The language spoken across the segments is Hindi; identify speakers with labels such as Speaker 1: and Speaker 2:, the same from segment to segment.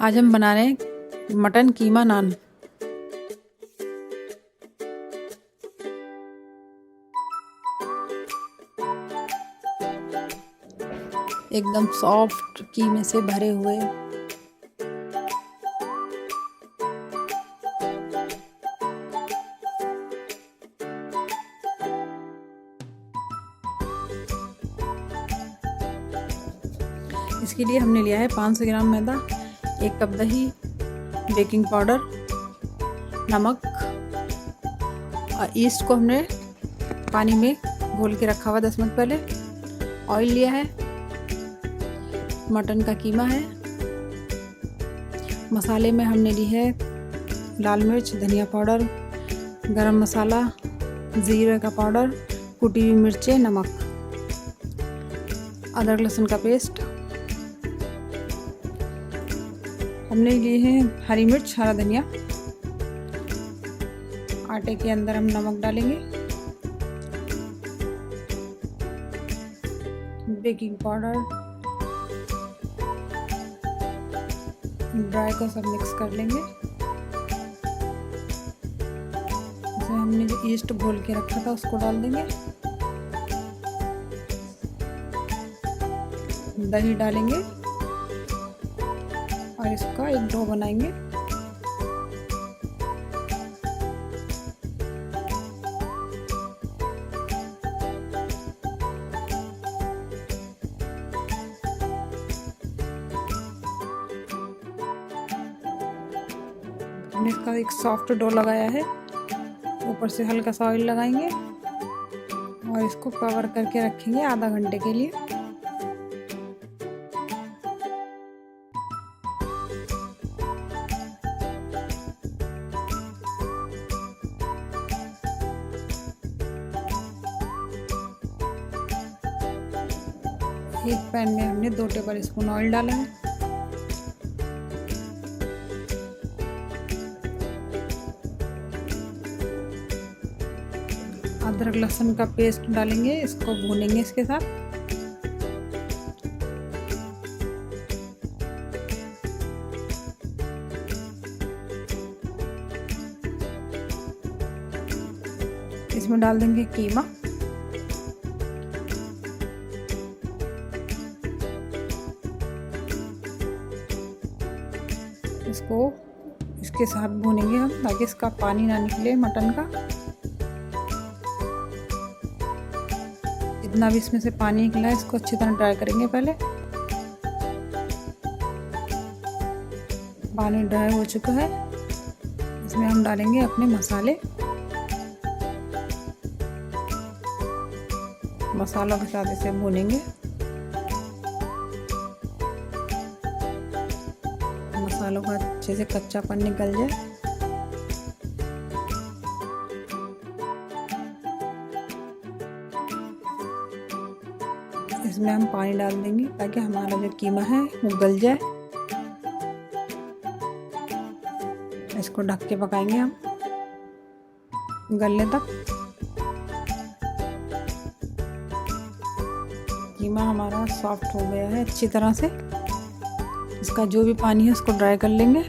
Speaker 1: आज हम बना रहे हैं मटन कीमा नान। एकदम सॉफ्ट कीमे से भरे हुए। इसके लिए हमने लिया है 500 ग्राम मैदा, 1 कप दही, बेकिंग पाउडर, नमक और ईस्ट को हमने पानी में घोल के रखा हुआ 10 मिनट पहले। ऑयल लिया है, मटन का कीमा है। मसाले में हमने ली है लाल मिर्च, धनिया पाउडर, गरम मसाला, जीरे का पाउडर, कुटी हुई मिर्चें, नमक, अदरक लहसुन का पेस्ट। हमने लिए हैं हरी मिर्च, हरा धनिया। आटे के अंदर हम नमक डालेंगे, बेकिंग पाउडर, ड्राई को सब मिक्स कर लेंगे। इसमें हमने जो ईस्ट घोल के रखा था उसको डाल देंगे। दही डालेंगे और इसका एक डो बनाएंगे। हमने इसका एक सॉफ्ट डो लगाया है। ऊपर से हल्का सा ऑयल लगाएंगे और इसको कवर करके रखेंगे आधा घंटे के लिए। एक पैन में हमने 2 टेबल स्पून ऑयल डाला है। अदरक लहसुन का पेस्ट डालेंगे, इसको भूनेंगे इसके साथ। इसमें डाल देंगे कीमा, इसको इसके साथ भूनेंगे हम ताकि इसका पानी ना निकले मटन का। जितना भी इसमें से पानी निकला है इसको अच्छी तरह ड्राई करेंगे पहले। पानी ड्राई हो चुका है, इसमें हम डालेंगे अपने मसाले। मसालों के साथ इसे भूनेंगे। मसालों का अच्छे से कच्चापन निकल जाए। इसमें हम पानी डाल देंगे ताकि हमारा जो कीमा है वो गल जाए। इसको ढक के पकाएंगे हम गलने तक। कीमा हमारा सॉफ्ट हो गया है अच्छी तरह से। इसका जो भी पानी है उसको ड्राई कर लेंगे।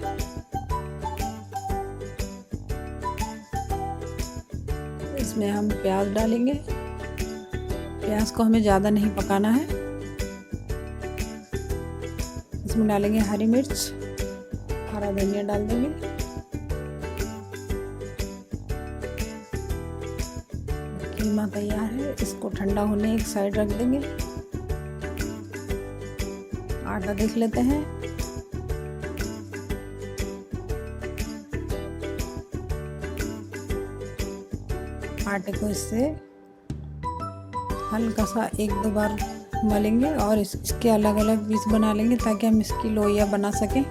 Speaker 1: इसमें हम प्याज डालेंगे। प्याज को हमें ज़्यादा नहीं पकाना है। इसमें डालेंगे हरी मिर्च, हरा धनिया डाल देंगे। कीमा तैयार है, इसको ठंडा होने एक साइड रख देंगे। आटा देख लेते हैं। आटे को इससे हल्का सा 1-2 बार मलेंगे और इसके अलग अलग पीस बना लेंगे ताकि हम इसकी लोइयां बना सकें।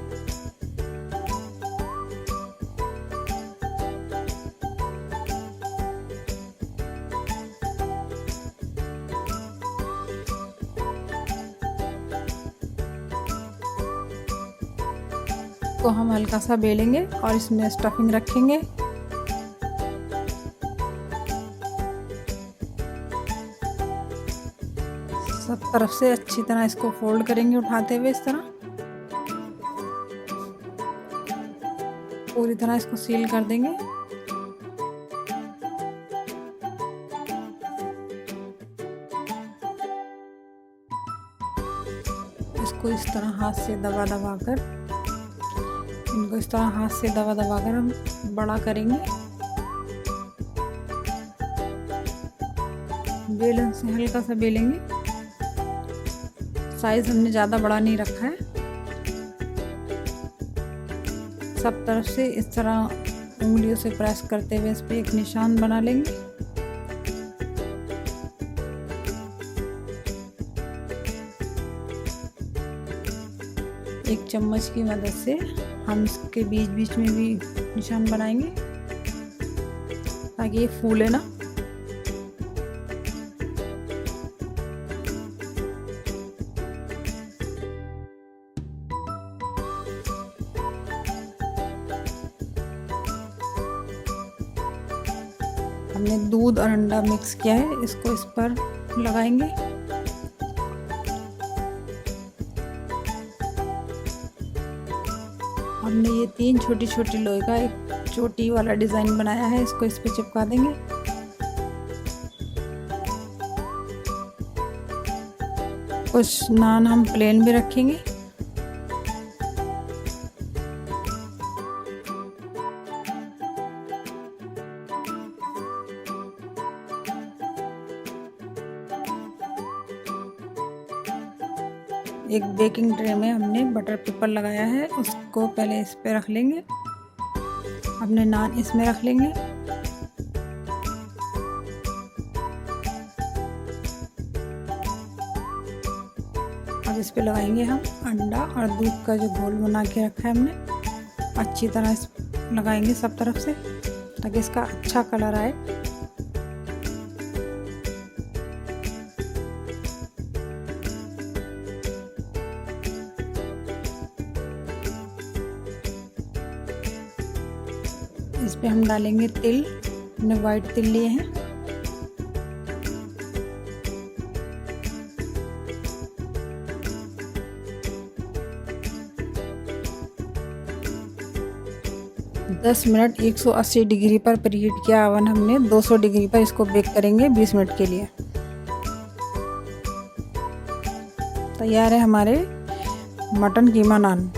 Speaker 1: को हम हल्का सा बेलेंगे और इसमें स्टफिंग रखेंगे। सब तरफ से अच्छी तरह इसको फोल्ड करेंगे उठाते हुए इस तरह। पूरी तरह इसको सील कर देंगे। इसको इस तरह हाथ से दबा दबा कर, इनको इस तरह हाथ से दबा दबा कर हम बड़ा करेंगे। बेलन से हल्का सा बेलेंगे। साइज हमने ज़्यादा बड़ा नहीं रखा है। सब तरफ से इस तरह उंगलियों से प्रेस करते हुए इस पे एक निशान बना लेंगे। एक चम्मच की मदद से हम इसके बीच बीच में भी निशान बनाएंगे ताकि ये फूले ना। हमने दूध और अंडा मिक्स किया है, इसको इस पर लगाएंगे। हमने ये 3 छोटी छोटी लोहे का एक चोटी वाला डिज़ाइन बनाया है, इसको इस पे चिपका देंगे। कुछ नान हम प्लेन भी रखेंगे। एक बेकिंग ट्रे में हमने बटर पेपर लगाया है, उसको पहले इस पे रख लेंगे। अपने नान इसमें रख लेंगे। अब इस पे लगाएंगे हम अंडा और दूध का जो घोल बना के रखा है हमने। अच्छी तरह इस लगाएंगे सब तरफ से ताकि इसका अच्छा कलर आए। इस पे हम डालेंगे तिल। हमने वाइट तिल लिए हैं। दस मिनट 180 डिग्री पर प्रीहीट किया ओवन हमने। 200 डिग्री पर इसको बेक करेंगे 20 मिनट के लिए। तैयार है हमारे मटन कीमा नान।